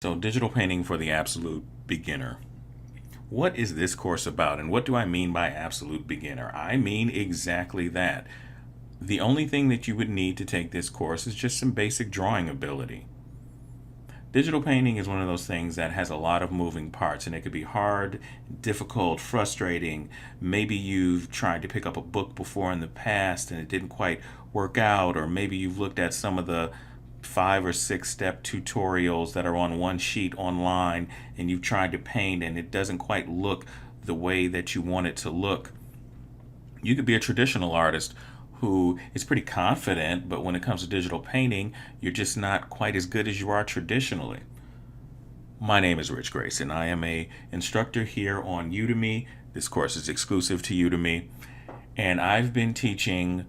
So, digital painting for the absolute beginner. What is this course about, and what do I mean by absolute beginner? I mean exactly that. The only thing that you would need to take this course is just some basic drawing ability. Digital painting is one of those things that has a lot of moving parts, and it could be hard, difficult, frustrating. Maybe you've tried to pick up a book before in the past and it didn't quite work out, or maybe you've looked at some of the 5 or 6 step tutorials that are on one sheet online and you've tried to paint and it doesn't quite look the way that you want it to look. You could be a traditional artist who is pretty confident, but when it comes to digital painting, you're just not quite as good as you are traditionally. My name is Rich Grace, and I am a instructor here on Udemy. This course is exclusive to Udemy, and I've been teaching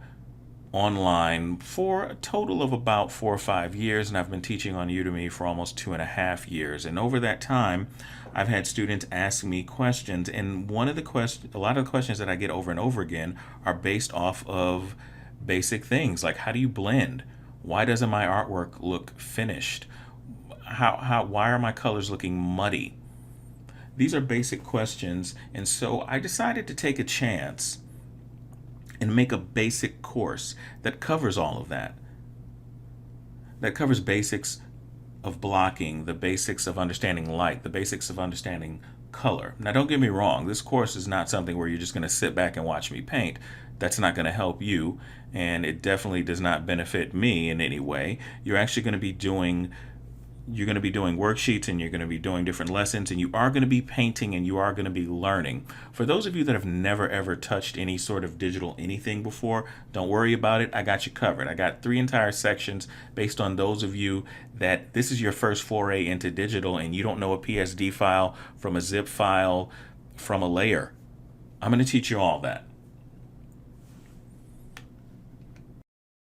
online for a total of about 4 or 5 years, and I've been teaching on Udemy for almost 2.5 years. And over that time, I've had students ask me questions, and a lot of the questions that I get over and over again are based off of basic things like, how do you blend? Why doesn't my artwork look finished? Why are my colors looking muddy? These are basic questions, and so I decided to take a chance and make a basic course that covers all of that. That covers basics of blocking, the basics of understanding light, the basics of understanding color. Now, don't get me wrong, this course is not something where you're just going to sit back and watch me paint. That's not going to help you, and it definitely does not benefit me in any way. You're going to be doing worksheets, and you're going to be doing different lessons, and you are going to be painting, and you are going to be learning. For those of you that have never ever touched any sort of digital anything before, don't worry about it. I got you covered. I got 3 entire sections based on those of you that this is your first foray into digital and you don't know a PSD file from a zip file from a layer. I'm going to teach you all that.